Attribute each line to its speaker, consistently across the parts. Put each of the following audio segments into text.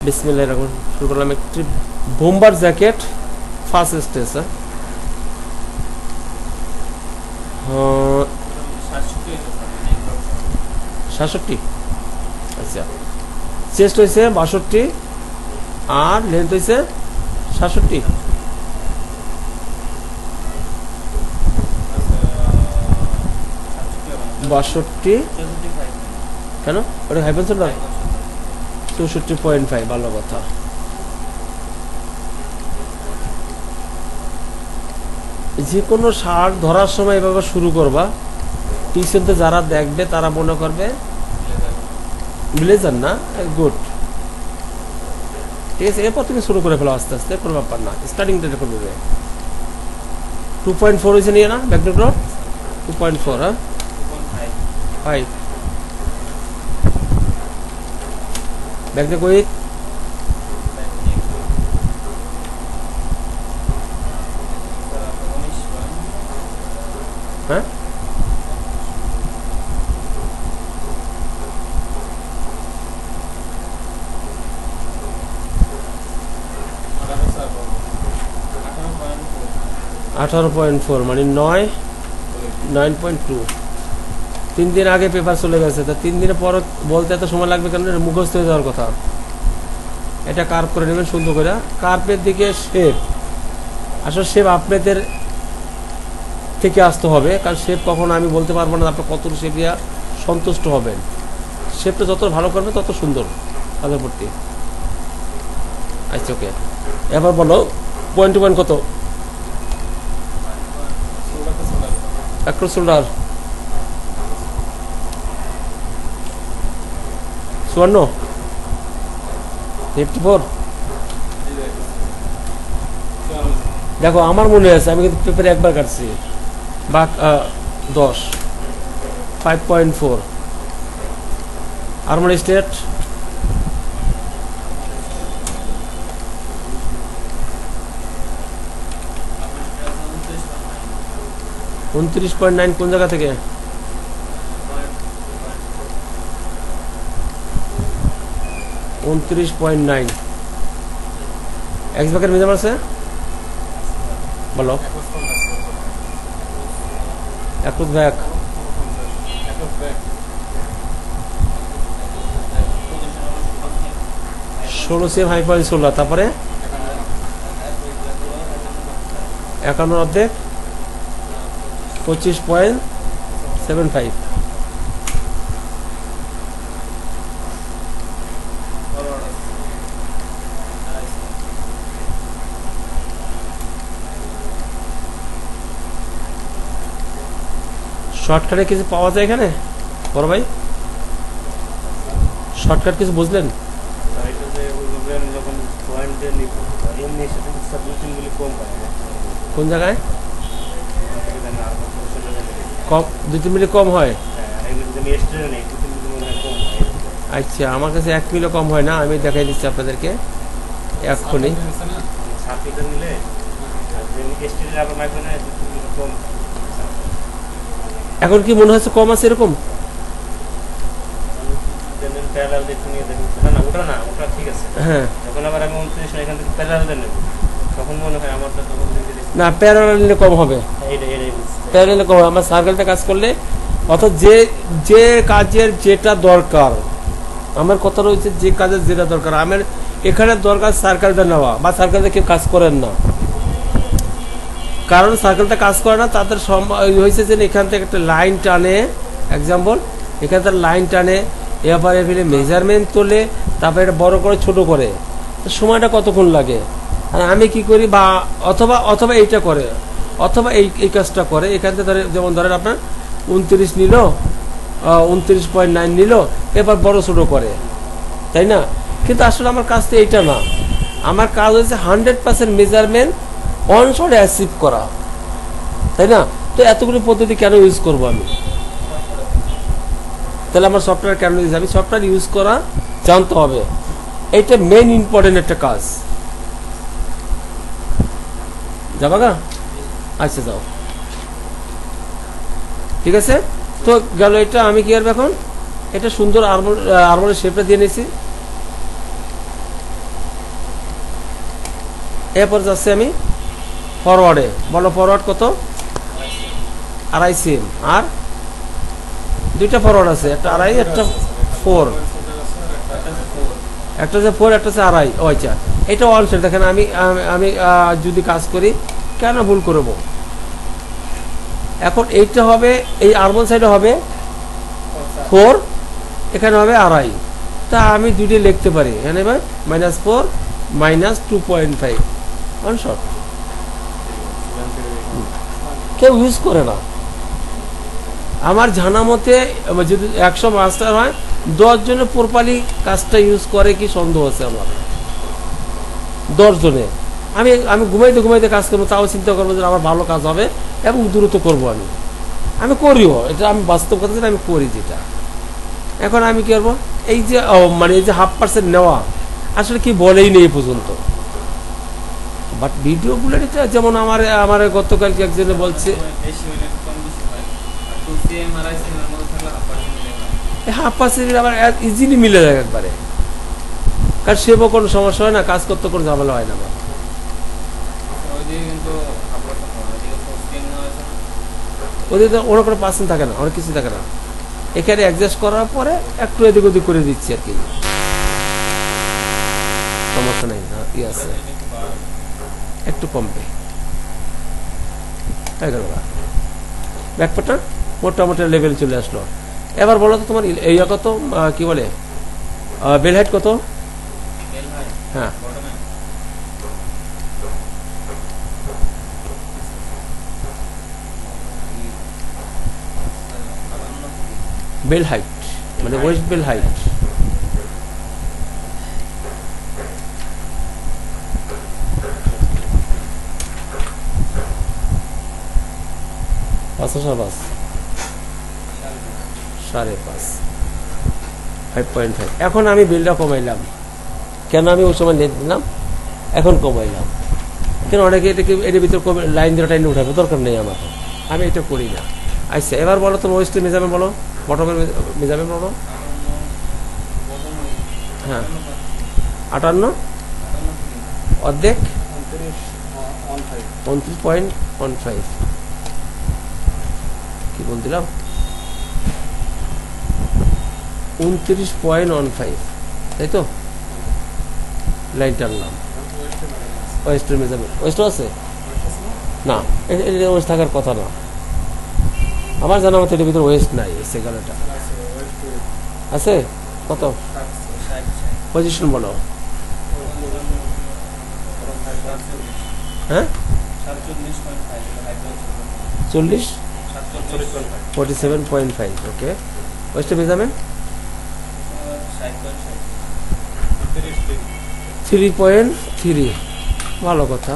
Speaker 1: বিসমিল্লাহির রহমানির রহিম শুরু করলাম একটি বোম্বার জ্যাকেট ফার্স্ট স্টেজ। 67, আচ্ছা চেস্ট হয়েছে 62 আর লেন্থ হয়েছে 67। কেন ওটা হাই পেন্সিল না 64.5 ভালো কথা। যে কোনো শার্ট ধরার সময় এভাবে শুরু করবা, পিছনতে যারা দেখবে তারা মনে করবে ব্লেজার না, গুড, ঠিক আছে। এরপর তুমি শুরু করে ফেলো আস্তে আস্তে, কোনো ব্যাপার না, স্টার্টিংটা করে দেবে। 2.4 হয়েছে নিয়ে না ব্যাকড্রপ 2.4, হ্যাঁ 5 ব্যাকড্রপ উইথ হ্যাঁ 18.4 মানে 9.2। 3 দিন আগে পেপার চলে গেছে, তো 3 দিনের পর বলতে এত সময় লাগবে কেন? মুখস্থ হয়ে যাওয়ার কথা। এটা কার্ভ করে নেবেন সুন্দর করে। কার্ভের দিকে শেপ, আসলে শেপ আপনাদের থেকে আসতে হবে, কারণ শেপ কখনো আমি বলতে পারবো না আপনার কত শেপ দিয়া সন্তুষ্ট হবেন। শেপটা যত ভালো করবে তত সুন্দর কাজের প্রতি। আচ্ছা ওকে, এবার বলো পয়েন্ট টু পয়েন্ট কত? Across shoulder 54, 54। দেখো আমার মনে আছে আমি কিন্তু পেপারে একবার কাটছি বা 10 5.4। Armour state 29.9। কোন জায়গা থেকে? এক্স ব্যাকের মেজার আছে বলো। একুশ ব্যাক 16 সেম হাই পয়েন্ট 16, তারপরে 51 অর্ধেক 25.75। শর্টকাটে কিছু পাওয়া যায় এখানে বড় ভাই? শর্টকাট কিছু বুঝলেন? কোন জায়গায় কম? 2-3 মিলি কম হয়? আচ্ছা আমার কাছে 1 মিলি কম হয় না, আমি দেখাই দিচ্ছি আপনাদেরকে এক্ষুনি। এখন কি মনে হচ্ছে কম আছে এরকম? হ্যাঁ না প্যারালাল নিলে কম হবে, প্যারালালে কম হবে। আমার সার্কেলটা কাজ করলে অর্থাৎ যে কাজের যেটা দরকার, আমার কথা রয়েছে যে কাজের যেটা দরকার, আমার এখানে দরকার সার্কেলটা নেওয়া, বা সার্কেলটা কেউ কাজ করেন না, কারণ সার্কেলটা কাজ করে না। তাদের হয়েছে যে এখান থেকে একটা লাইন টানে, এক্সাম্পল এখান থেকে লাইন টানে, এবারে ফেলে মেজারমেন্ট তোলে, তারপরে এটা বড় করে ছোট করে, সময়টা কতক্ষণ লাগে। আর আমি কি করি, বা অথবা এইটা করে, অথবা এই কাজটা করে। এখান থেকে যেমন ধরেন আপনার 29 নিল, 29.9 নিল, এবার বড় ছোট করে, তাই না? কিন্তু আসলে আমার কাজ তো এইটা না, আমার কাজ হচ্ছে 100% মেজারমেন্ট অন শট অ্যাচিভ করা, তাই না? তো এতগুলো পদ্ধতি কেন ইউজ করবো আমি? তাহলে আমার সফটওয়্যার কেন ইউজ? আমি সফটওয়্যার ইউজ করা জানতে হবে, এইটা মেইন ইম্পর্টেন্ট একটা কাজ। যাবা গা? আচ্ছা যাও, ঠিক আছে। তো গেল এটা। আমি কি করবো এখন? এটা সুন্দর আর্মরের শেপটা দিয়ে নিয়েছি, এরপর যাচ্ছি আমি ফরওয়ার্ডে, বলো ফরওয়ার্ড কত? 2.5 cm। আর দুইটা ফরওয়ার্ড আছে, একটা 2.5 একটা 4, একটা হচ্ছে 4 একটা হচ্ছে 2.5। ও আচ্ছা, এটা অন সাইড। দেখেন আমি আমি যদি কাজ করি কেন ভুল করব। এখন এইটা হবে, এই আরবন সাইডে হবে 4, এখানে হবে 2.5। তা আমি দুইটা লিখতে পারি, এখানে -4 -2.5 অন শর্ট। কেউ ইউজ করে না আমার জানা মতে। যদি 100 মাস্টার হয় 10 জনে প্রপারলি কাজটা ইউজ করে কি সন্দেহ আছে আমার। 10 জনে আমি আমি ঘুমাইতে ঘুমাইতে কাজ করবো, তাও চিন্তা করবো যে আমার ভালো কাজ হবে এবং দ্রুত করবো। আমি করিও, এটা আমি বাস্তব কথা যেটা আমি করি যেটা। এখন আমি কি করবো, এই যে মানে এই যে 0.5% নেওয়া আসলে কি বলেই নেই পর্যন্ত। বাট ভিডিওগুলো যেমন আমার গতকালকে একজনে বলছে 0.5% আবার ইজিলি মিলে যায় একবারে, কারণ সেবও কোনো সমস্যা হয় না, কাজ করতে কোনো ঝামেলা হয় না আমার। ওদের তো অনেক কোনো পার্সেন্ট থাকে না, অনেক কিছু থাকে না। এখানে অ্যাডজাস্ট করার পরে একটু এদিক ওদিক করে দিচ্ছি আর কি, সমস্যা নেই। ই আছে একটু কমবে হয়ে গেল, ব্যাকপাটা মোটামুটি লেভেল চলে আসলো। এবার বলো তো তোমার এই কত, কি বলে বেল হাইট কত? হ্যাঁ বেল হাইট মানে ওয়েস্ট বেল হাইট। পাঁচ 5.5। এখন আমি বিলটা কমাইলাম কেন, আমি ওই সময় নেট দিলাম, এখন কমাইলাম কেন, অনেকে এটাকে এর ভিতরে লাইন দিয়ে টাইনে উঠাবে, দরকার নেই আমার, আমি এটা করি না। আচ্ছা এবার বলো তোমার ওয়েস্টের মেজারমেন্ট বলো, বটমের মেজারমেন্ট বলো। হ্যাঁ 58 অর্ধেক 29.15। কি বল দিলাম 29.15, তাই তো? লাইন টানলাম। ওয়েস্টের মেজারমেন্ট ওয়েস্ট আছে না, ওয়েস্ট থাকার কথা না আমার জানা মতো, এর ভিতরে ওয়েস্ট নাই। সেখানেটা আছে কত পজিশন বলো? হ্যাঁ 47.5। ওকে, ওয়েস্টের মেজারমেন্ট 3.3। ভালো কথা,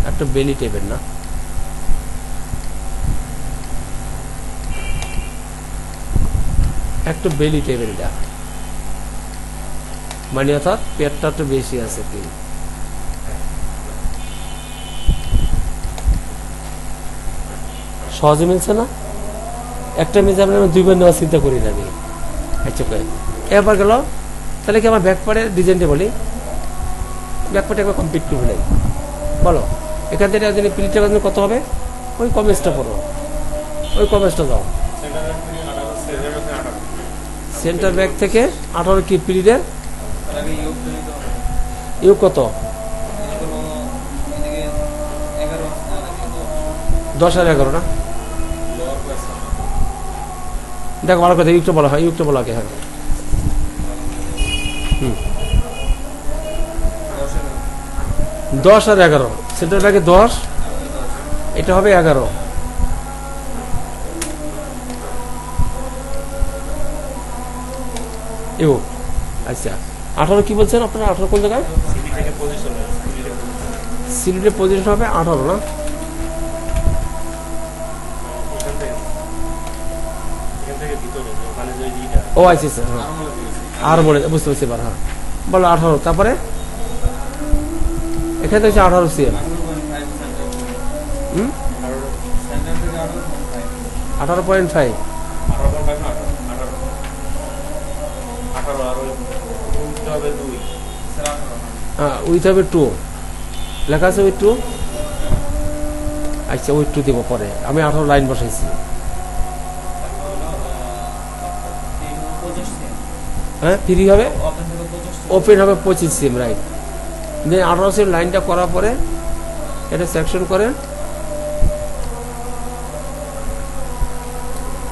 Speaker 1: একটা বেলি টাইপের না, একটা বেলি টাইপের এটা, মানে অর্থাৎ পেটটা একটু বেশি আছে কি। সহজে মিলছে না, একটা মেজারমেন্ট আমি 2 বার নেওয়ার চিন্তা করি না আমি। আচ্ছা এবার গেল, তাহলে কি আমার ব্যাকপার্টের ডিজাইনটা বলি, ব্যাকপার্টে একবার কমপ্লিট করে নেই বলো। এখান থেকে যদি প্লিটটা কত হবে, ওই কমেজটা পড়ো, ওই কমেজটা দাও। সেন্টার ব্যাক থেকে 18 কি প্লিটের ইউ কত? 10 আর 11 না, দেখো ভালো কথা, ইউকটা বলা হয়, ইউকটা বলা আগে। হ্যাঁ 10 আর 11, সেন্টার ব্যাকে 10, এটা হবে 11। ইউ আচ্ছা 18 কি বলছেন আপনারা? 18 কোন জায়গায়? সিলিটের পজিশন হবে 18 না? ও আচ্ছা আচ্ছা, হ্যাঁ আর বলে বুঝতে পারছি এবার। হ্যাঁ বলো 18, তারপরে এখানে তো 18 সিএম। 18.5। উইথ হবে 2 লেখা আছে উইথ 2। আচ্ছা উইথ 2 দিব পরে, আমি 18 লাইন বসাইছি। হ্যাঁ ফ্রি হবে, ওপেন হবে 25 সিএম, রাইট। দেন 18 সিএম লাইনটা করার পরে এটা সেকশন করেন।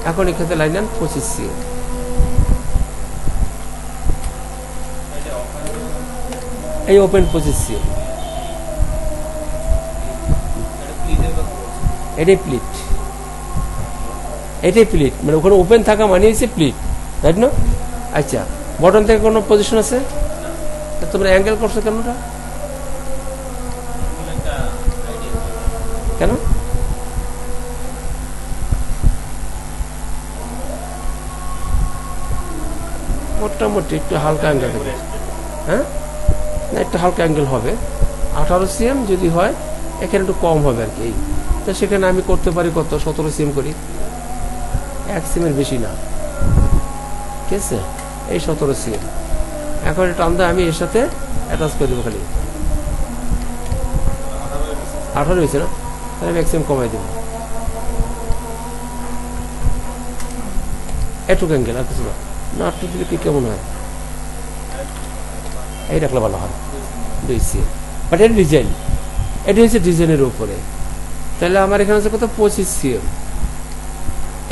Speaker 1: এখন এখানে লাইন নেন 25 সিএম। এই ওপেন 25 সিএম, এটাই প্লিট, এটাই প্লিট, মানে ওখানে ওপেন থাকা মানে হচ্ছে প্লিট, রাইট না? আচ্ছা বটন থেকে কোনো পজিশন আছে? তোমরা অ্যাঙ্গেল করছো কেনটা? কেন? মোটামুটি একটু হালকা অ্যাঙ্গেল হবে, হ্যাঁ না একটু হালকা অ্যাঙ্গেল হবে। 18 সিএম যদি হয় এখানে একটু কম হবে আর কি। তো সেখানে আমি করতে পারি কত, 17 সিএম করি, 1 সিএমের বেশি না, ঠিক আছে? এই 17 সিএম। এখন এটা টান আমি এর সাথে অ্যাটাচ করে দেবো, খালি 18 হয়েছে না, তাহলে আমি 1 সিএম কমাই দেবো, এটুকু অ্যাঙ্গেল আর কিছু না। না 8 দিলে কি কেমন হয়? এই রাখলে ভালো হয় 2 সিএম, বাট এটা ডিজাইন, এটা হচ্ছে ডিজাইনের উপরে। তাহলে আমার এখানে আছে কত, 25 সিএম।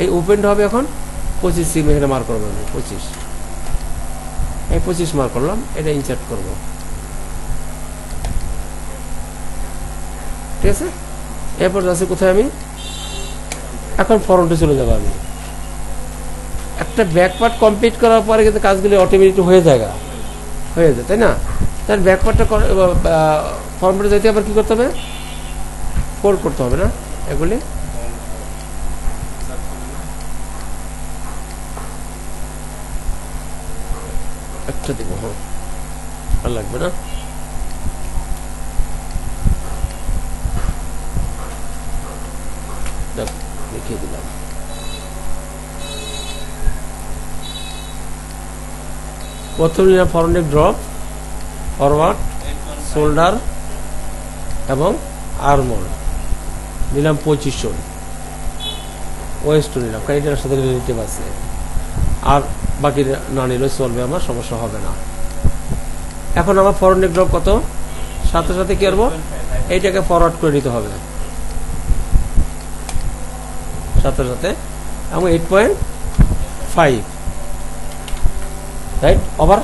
Speaker 1: এই ওপেনটা হবে এখন 25 সিএম, এখানে মার্ক করবো আমি 25, এই 25 মার্ক করলাম, এটা ইনসার্ট করব, ঠিক আছে? এরপর আছে কোথায় আমি এখন ফরন্টে চলে যাবো। আমি একটা ব্যাক পার্ট কমপ্লিট করার পরে কিন্তু কাজগুলি অটোমেটিক হয়ে যায়, তাই না? তার ব্যাক পার্টটা ফরম্যাটে যাইতে আবার কি করতে হবে, ফোল্ড করতে হবে না এগুলি। একটা দিব, হ্যাঁ আর লাগবে না। লিখে দিলাম। প্রথম নিলাম ফরওয়ার্ড ড্রপ, ফরওয়ার্ড, শোল্ডার এবং আর্মর নিলাম 25, ওয়েস্ট নিলাম, কারণ এটার সাথে রিলেটিভ আছে। আর বাকি না নিলে চলবে, আমার সমস্যা হবে না। এখন আমার ফরওয়ার্ড ড্রপ কত, সাথে সাথে কি করবো, এইটাকে ফরওয়ার্ড করে নিতে হবে সাথে সাথে, এবং 8.5, রাইট? ওভার,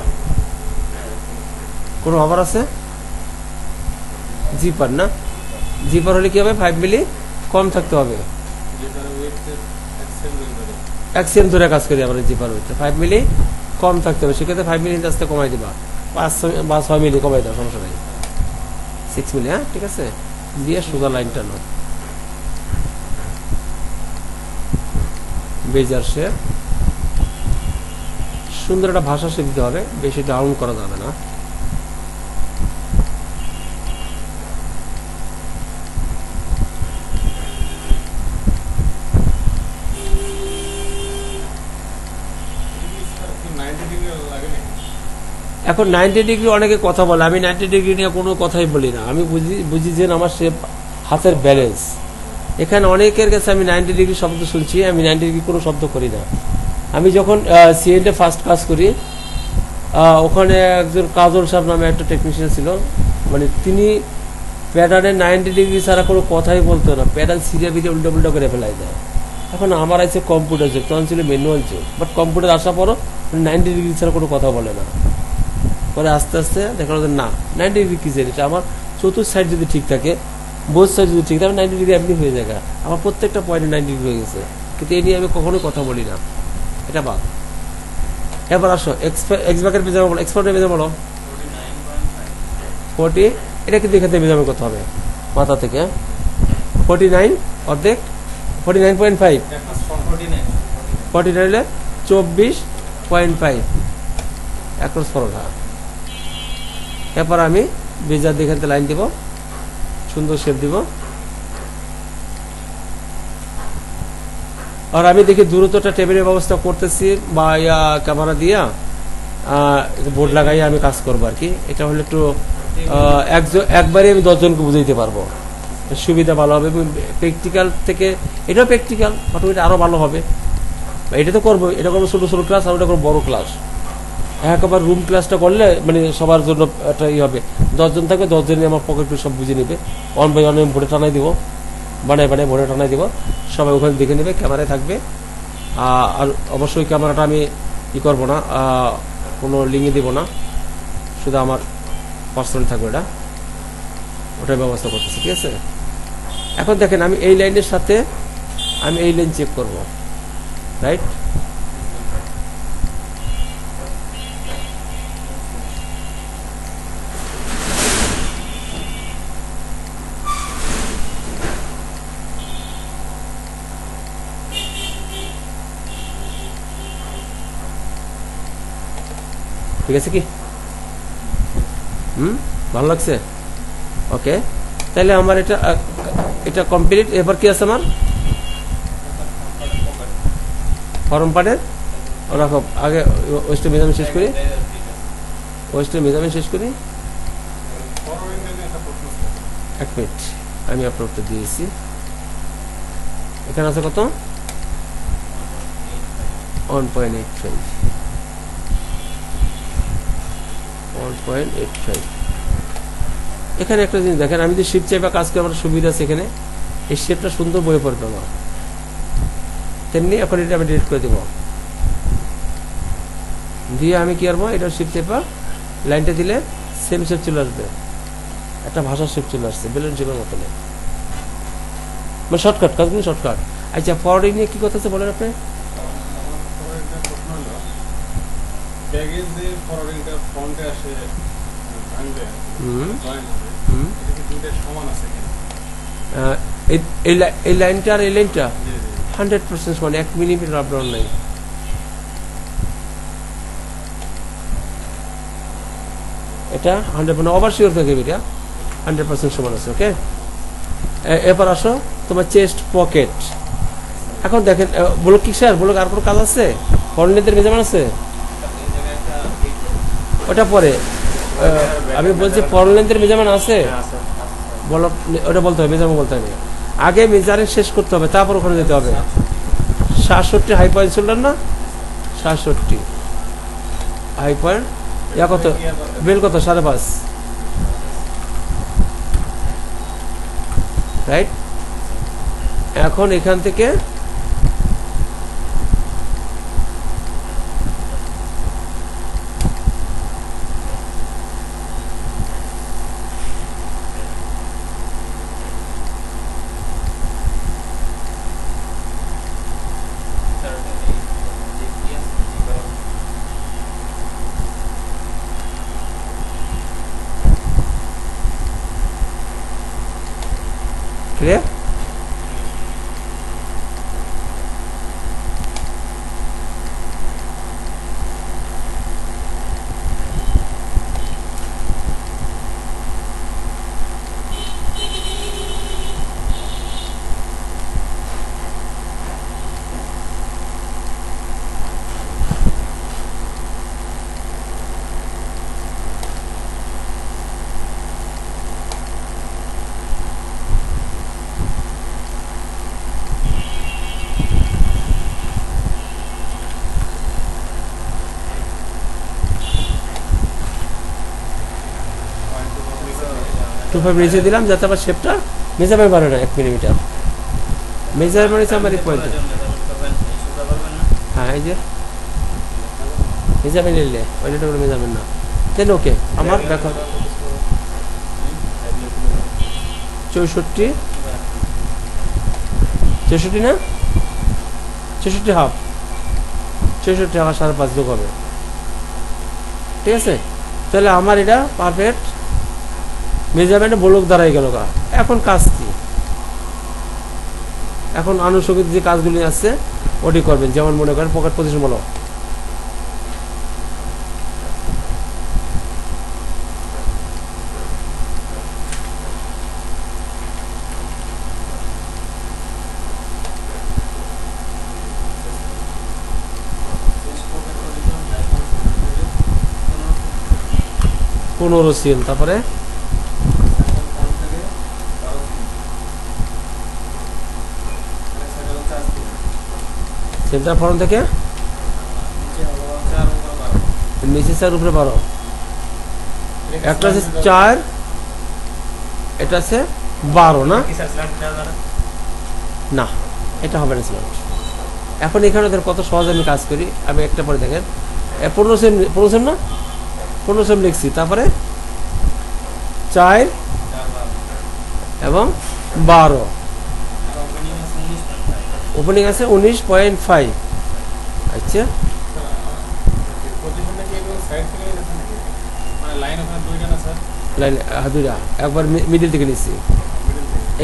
Speaker 1: কোনো ওভার আছে? জিপার না, জিপার হলে কি হবে, 5 মিলি কম থাকতে হবে। 1 সিএম ধরে কাজ করি আমরা, জিপার উইথ 5 মিলি কম থাকতে হবে। সেক্ষেত্রে 5 মিলি আস্তে কমাই দিবা, 5-6 মিলি কমাই দেওয়া, সমস্যা নেই। 6 মিলি, হ্যাঁ ঠিক আছে, দিয়ে সোজা লাইন টানো, বেজার শেপ, সুন্দর একটা ভাষা শেপ দিতে হবে, বেশি ডাউন করা যাবে না। এখন 90 ডিগ্রি অনেকে কথা বলে, আমি 90 ডিগ্রি নিয়ে কোনো কথাই বলি না। আমি বুঝি যে আমার শেপ হাতের ব্যালেন্স। এখানে অনেকের কাছে আমি 90 ডিগ্রি শব্দ শুনছি, আমি 90 ডিগ্রি কোনো শব্দ করি না। আমি যখন সিএনডে ফার্স্ট কাজ করি, ওখানে একজন কাজল সাহেব নামে একটা টেকনিশিয়ান ছিল, মানে তিনি প্যাটার্নে 90 ডিগ্রি ছাড়া কোনো কথাই বলতো না, প্যাটার্ন সিরিয়া বিরিয়া উল্টো উল্টো করে ফেলাই দেয়। এখন আমার আছে কম্পিউটার যুগ, তখন ছিল ম্যানুয়াল যুগ, বাট কম্পিউটার আসার পরও 90 ডিগ্রি ছাড়া কোনো কথা বলে না। পরে আস্তে আস্তে দেখা যাবে না 90 ডিগ্রি কি এটা, আমার চতুর্থ সাইড যদি ঠিক থাকে, বোথ সাইড যদি ঠিক থাকে, 90 ডিগ্রি এমনি হয়ে যায়। আমার প্রত্যেকটা পয়েন্টে 90 ডিগ্রি হয়ে গেছে, কিন্তু এই নিয়ে আমি কখনোই কথা বলি না, এটা বাদ। এবার আসো এক্সব্যাকের মেজারমেন্ট বলো, এক্সপোর্টের মেজারমেন্ট বলো 40, এটা কিন্তু এখান থেকে মেজারমেন্ট করতে হবে মাথা থেকে, 49 অর্ধেক 49.5, 49 হলে 24.5 অ্যাক্রস ফরওয়ার্ড। এরপর আমি বেজার দিয়ে এখান থেকে লাইন দিব, সুন্দর শেপ দিব। আর আমি দেখি দূরত্বটা টেবিলের ব্যবস্থা করতেছি বা ক্যামেরা দিয়া, বোর্ড লাগাই আমি কাজ করবো আর কি। এটা হলে একটু একবারে আমি 10 জনকে বুঝাইতে পারবো, সুবিধা ভালো হবে। প্র্যাকটিক্যাল থেকে এটাও প্র্যাকটিক্যাল, বাট ওইটা আরও ভালো হবে। এটা তো করবো, এটা করবো ছোটো ছোটো ক্লাস, আর ওটা করবো বড় ক্লাস। একবার রুম ক্লাসটা করলে মানে সবার জন্য একটা ই হবে। 10 জন থাকবে, 10 জনই আমার পকেট সব বুঝে নেবে। 1 বাই 1 আমি বোর্ডে টানাই দিব, বানায় বোর্ডে টানাই দিব, সবাই ওখানে দেখে নেবে, ক্যামেরায় থাকবে। আর অবশ্যই ক্যামেরাটা আমি ই করবো না, কোনো লিঙ্কে দিব না, শুধু আমার পার্সোনাল থাকবে এটা, ওটার ব্যবস্থা করতেছি, ঠিক আছে। এখন দেখেন আমি এই লাইনের সাথে আমি এই লাইন চেক করব, রাইট। ঠিক আছে কি? ভালো লাগছে? ওকে, তাহলে আমার এটা কমপ্লিট। এবার কি আছে আমার ফর্ম পার্টের রাখো। আগে ওয়েস্টের মেজারমেন্ট শেষ করি, ওয়েস্টের মেজারমেন্ট শেষ করি। 1 মিনিট, আমি আপলোডটা দিয়েছি। এখানে আছে কত? 1.85। এখানে একটা জিনিস দেখেন, আমি যে শিপ চাইবা কাজ করে আমার সুবিধা আছে। এখানে এই শেপটা সুন্দর বয়ে পড়বে আমার, তেমনি এখন এটা আমি ডিলিট করে দেবো। দিয়ে আমি কি করবো, এটা শিপ চাইবা লাইনটা দিলে সেম শেপ চলে আসবে, একটা ভাষার শেপ চলে আসছে, বেলুন শেপের মতো। মানে শর্টকাট, কাজগুলো শর্টকাট। আচ্ছা, ফরওয়ার্ডিং নিয়ে কি কথা আছে বলেন আপনি? এই লাইনটা আর এই লাইনটা 100% সমান, 1 মিলিমিটার আপ ডাউন নাই। এটা 100% ওভার শিওর থাকে, এটা 100% সমান আছে। ওকে, এবার আসো তোমার চেস্ট পকেট। এখন দেখেন, বলো কি স্যার, বলো আর কোনো কাজ আছে? ফরওয়ার্ডিংয়ের মেজারমেন্ট আছে, ওটা পরে আমি বলছি। ফরওয়ার্ডিংয়ের মেজারমেন্ট আছে, বলো ওটা বলতে হবে, মেজারমেন্ট বলতে হবে। আগে মেজারিং শেষ করতে হবে, তারপর ওখানে যেতে হবে। 67 হাই পয়েন্ট শুনলেন না? 67 হাই পয়েন্ট, ইয়া কত বেল কত? 5.5, রাইট। এখন এখান থেকে ক্লিয়ার? নিচে দিলাম যাতে আবার শেপটা মেজারমেন্ট বাড়ে না 1 মিলিমিটার। মেজারমেন্ট আমার এই পয়েন্ট, হ্যাঁ এই যে মেজারমেন্ট নিলে ওইটা কোনো মেজারমেন্ট না। দেন ওকে, আমার দেখো 64 না 64 হাফ, 64 আমার 5.5 যোগ হবে, ঠিক আছে। তাহলে আমার এটা পারফেক্ট মেজারমেন্টে ব্লক দাঁড়াই গেল। এখন কাজ কি? এখন আনুষঙ্গিক যে কাজগুলি আছে ওটি করবেন। যেমন মনে করেন পকেট পজিশন বলো, 15 সিএম, তারপরে সেন্টার ফর্ম থেকে নিচে 4 উপরে 12, একটা আছে 4, এটা আছে 12 না, না এটা হবে না স্ল্যান্ট। এখন এখানে ধর কত সহজ আমি কাজ করি, আমি একটা পরে দেখেন 15 সেম না, 15 সেম লিখছি, তারপরে 4 এবং 12, ওপেনিং আছে 19.5। আচ্ছা লাইন দুইটা, একবার মিডিল থেকে নিচ্ছি,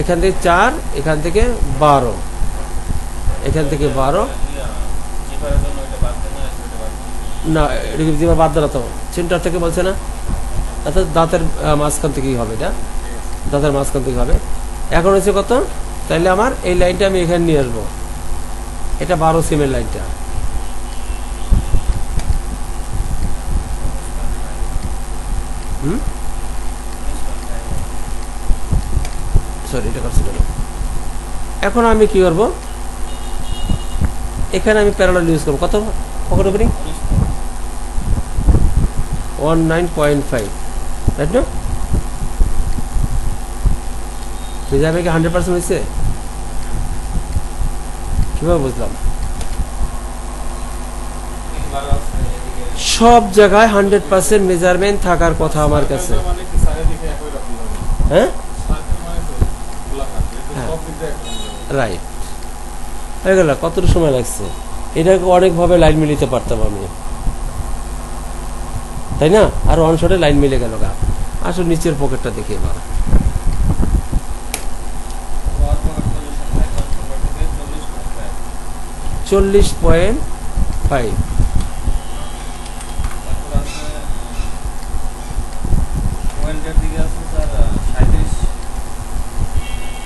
Speaker 1: এখান থেকে 4, এখান থেকে 12, এখান থেকে 12 না, এটা কি বাদ দেওয়া, তো সেন্টার থেকে বলছে না, অর্থাৎ দাঁতের মাঝখান থেকেই হবে, এটা দাঁতের মাঝখান থেকে হবে। এখন হচ্ছে কত, তাইলে আমার এই লাইনটা আমি এখানে নিয়ে আসবো, এটা 12 সিমের লাইনটা, সরি এটা করছি কেন। এখন আমি কি করব, এখানে আমি প্যারালাল ইউজ করবো, কত পকেট ওপেনিং 19.5, রাইট না? রেজাল্ট কি 100% হয়েছে? কিভাবে বুঝলাম? সব জায়গায় 100% মেজারমেন্ট থাকার কথা আমার কাছে, হ্যাঁ রাইট হয়ে গেল। কতটা সময় লাগছে, এটাকে অনেকভাবে লাইন মিলিতে পারতাম আমি, তাই না? আর ওয়ান শটে লাইন মিলে গেল গা। আসলে নিচের পকেটটা দেখি এবার, $40.5,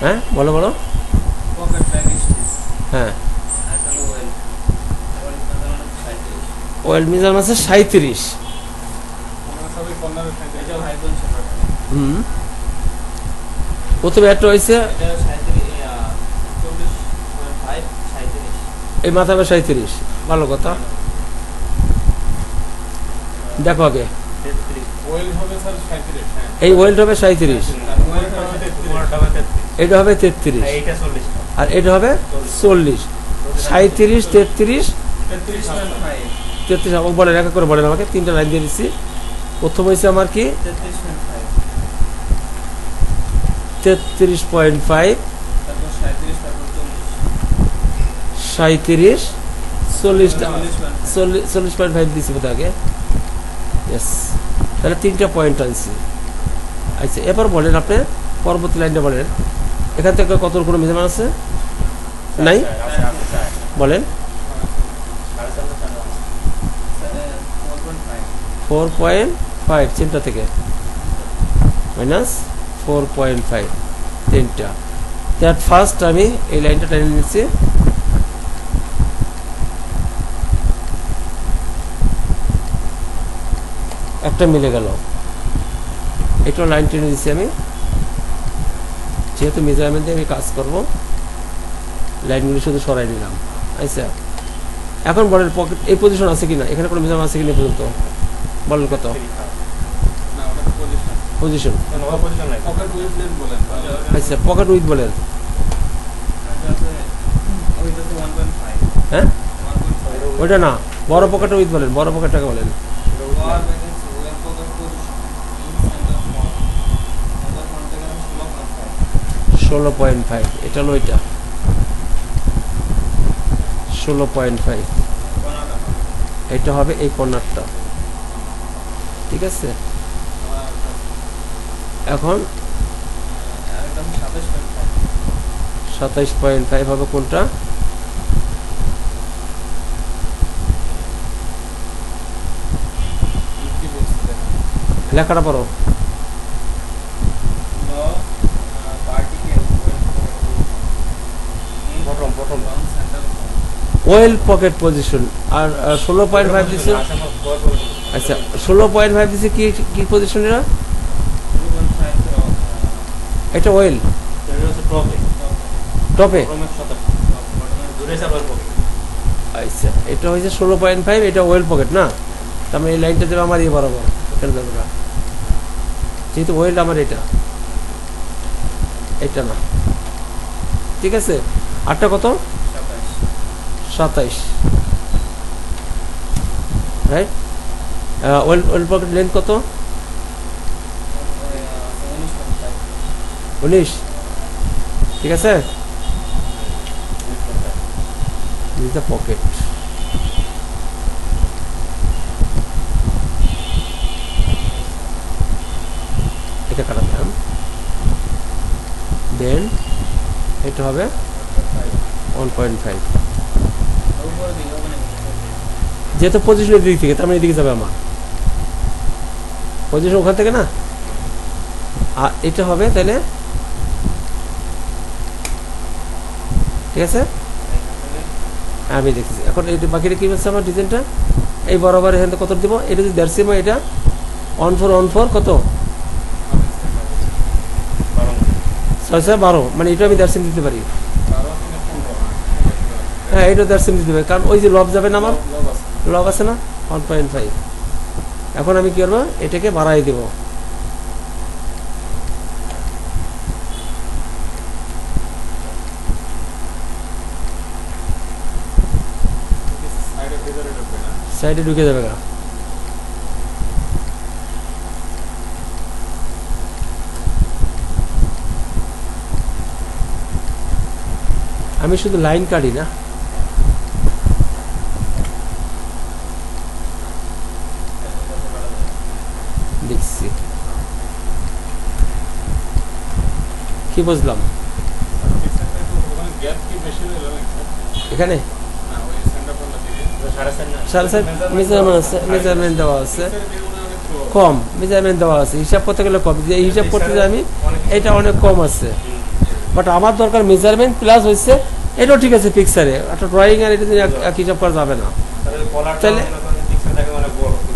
Speaker 1: হ্যাঁ বলো বলো, হ্যাঁ ওয়েল মিজার আছে 37, প্রথমে একটা হয়েছে এই মাথা 37, ভালো কথা, দেখো আগে এই ওয়েল্ড হবে 37, এটা হবে 33, আর এটা হবে 40, 37, 33, 33 বলেন, এক করে বলেন আমাকে, 3টা লাইন দিয়ে দিচ্ছি। প্রথম হয়েছে আমার কি 33.5, 37, 40.5 দিচ্ছি বোধ আগে, ইয়েস, তাহলে 3টা পয়েন্ট আনছি। আচ্ছা এবার বলেন আপনি পরবর্তী লাইনটা বলেন, এখান থেকে কত কোনো মেজারমেন্ট আছে নাই, বলেন 4.5 চেনটা থেকে মাইনাস 4.5, 3টা, দ্যাট ফার্স্ট আমি এই লাইনটা টেনে নিচ্ছি, একটা মিলে গেল, এটা লাইন টেনে দিচ্ছি আমি, যেহেতু মেজারমেন্ট দিয়ে আমি কাজ করব, লাইনগুলি শুধু সরাই নিলাম। আচ্ছা এখন বলেন পকেট এই পজিশন আছে কিনা, এখানে কোনো মেজারমেন্ট আছে কিনা পর্যন্ত বলেন, কত পজিশন, আচ্ছা পকেট উইথ বলেন, হ্যাঁ ওইটা না, বড় পকেট উইথ বলেন, বড় পকেটটাকে বলেন, 16.5, এটা হলো এটা 16.5, এটা হবে এই কর্নারটা, ঠিক আছে। এখন 27.5 হবে কোনটা, লেখাটা পড়ো, ওয়েল পকেট পজিশন, আর 16.5 দিচ্ছে আচ্ছা 16.5 দিছে কি কি পজিশন এটা? এটা ওয়েল টপে। আচ্ছা এটা হচ্ছে 16.5, এটা ওয়েল পকেট না? তার মানে এই লাইনটা দেবে আমার ইয়ে বরাবর, এখানে যাবে না, যেহেতু ওয়েল আমার এটা এটা না, ঠিক আছে। আটটা কত? 27, রাইট। ওয়েল পকেট লেন্থ কত? 19, ঠিক আছে। পকেট এটা কাটাতাম, দেন এটা হবে 1.5, যেহেতু পজিশনের দিক থেকে, তার মানে এদিকে যাবে আমার পজিশন ওখান থেকে না, আর এটা হবে তাহলে, ঠিক আছে। আমি দেখছি এখন এটা বাকিটা কি হচ্ছে আমার ডিজাইনটা এই বরাবর এখান থেকে কত দিব, এটা যদি 1.5 এটা 14 কত 6/12, মানে এটা আমি 1.5 দিতে পারি। হ্যাঁ এটা 1.5 দিতে পারি, কারণ ওই যে লব যাবে না, আমার লব আছে না 1.5। এখন আমি কি করবো, এটাকে বাড়াই দেব, সাইডে ঢুকে যাবে গা। আমি শুধু লাইন কাটি না, দেখছি কি বুঝলাম এখানে মেজারমেন্ট দেওয়া আছে কম, মেজারমেন্ট দেওয়া আছে, হিসাব করতে গেলে কম, যে হিসাব করতে যাই আমি এটা অনেক কম আছে, বাট আমার দরকার মেজারমেন্ট প্লাস হচ্ছে এটাও ঠিক আছে পিকচারে, একটা ড্রয়িং আর এটা এক হিসাব করা যাবে না, তাহলে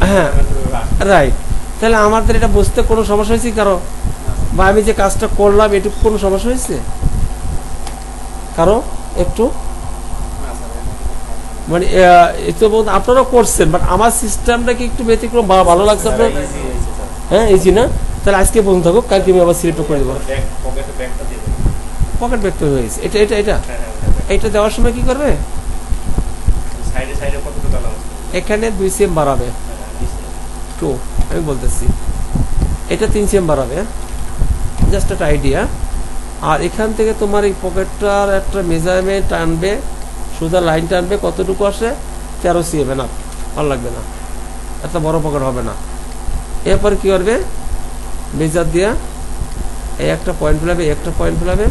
Speaker 1: হ্যাঁ রাইট। তাহলে আমাদের এটা বুঝতে কোনো সমস্যা হয়েছে কারো, বা আমি যে কাজটা করলাম এটুকু কোনো সমস্যা হয়েছে কারো একটু, মানে আপনারাও করছেন, বাট আমার সিস্টেমটা কি একটু ব্যতিক্রম ভালো লাগছে আপনার? হ্যাঁ ইজি না? তাহলে আজকে বন্ধু থাকুক, কালকে আমি আবার সিলেক্ট করে দেবো। পকেট ব্যাগ তো হয়েছে, এটা এটা এটা এটা দেওয়ার সময় কি করবে, এখানে 2 cm বাড়াবে, 2 আমি বলতেছি, এটা 3 cm বাড়াবে, জাস্ট একটা আইডিয়া। আর এখান থেকে তোমার এই পকেটটার একটা মেজারমেন্ট টানবে, সোজা লাইন টানবে, কতটুকু আসে 13 cm, না ভালো লাগবে না, এত বড় পকেট হবে না। এরপর কি করবে, মেজার দিয়া এই একটা পয়েন্ট ফেলাবে, একটা পয়েন্ট ফেলাবে,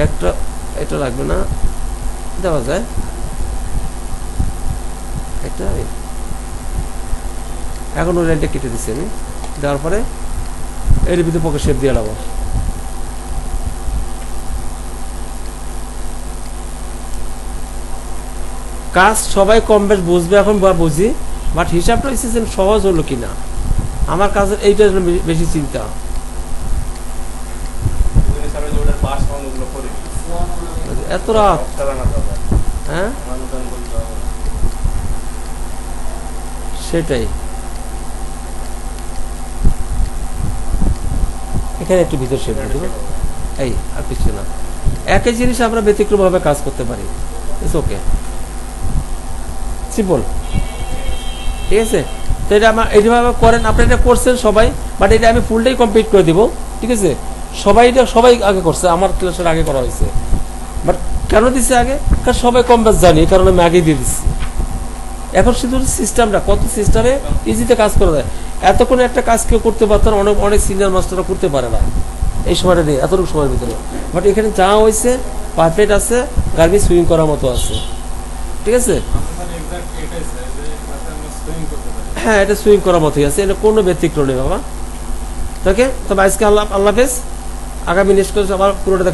Speaker 1: একটা এটা লাগবে না, দেওয়া যায় এটা। এখন ওই লাইনটা কেটে দিচ্ছি আমি, দেওয়ার পরে এর ভিতরে পকেট শেপ দিয়ে লাগবো। কাজ সবাই কম বেশ বুঝবে এখন বা বুঝি, বাট হিসাবটা হচ্ছে সহজ হলো কিনা, আমার কাজের এইটা বেশি চিন্তা। এত রাত, হ্যাঁ সেটাই, এখানে একটু ভিতর শেপ দেব, এই আর কিছু না, একই জিনিস আমরা ব্যতিক্রম ভাবে কাজ করতে পারি, ইটস ওকে, সিম্পল, ঠিক আছে। তো এটা আমার এইভাবে করেন, আপনি এটা করছেন সবাই, বাট এটা আমি ফুলটাই কমপ্লিট করে দিব, ঠিক আছে। সবাই আগে করছে, আমার ক্লাসের আগে করা হয়েছে, বাট কেন দিচ্ছে আগে, কারণ সবাই কম বেশ জানি, এই কারণে আমি আগে দিয়ে দিচ্ছি। এখন শুধু সিস্টেমটা কত সিস্টেমে ইজিতে কাজ করা যায়, এতক্ষণ একটা কাজ কেউ করতে পারতো না, অনেক সিনিয়র মাস্টাররা করতে পারে না এই সময়টা নিয়ে, এতটুকু সময়ের ভিতরে, বাট এখানে যা হয়েছে পারফেক্ট আছে, গার্বি সুইং করার মতো আছে, ঠিক আছে। হ্যাঁ এটা সুইং করার মতোই আছে, এটা কোনো ব্যতিক্রম নেই বাবা। ওকে, তবে আজকে আল্লাহ হাফেজ, আগামী নেক্সট ক্লাসে আবার পুরোটা দেখা।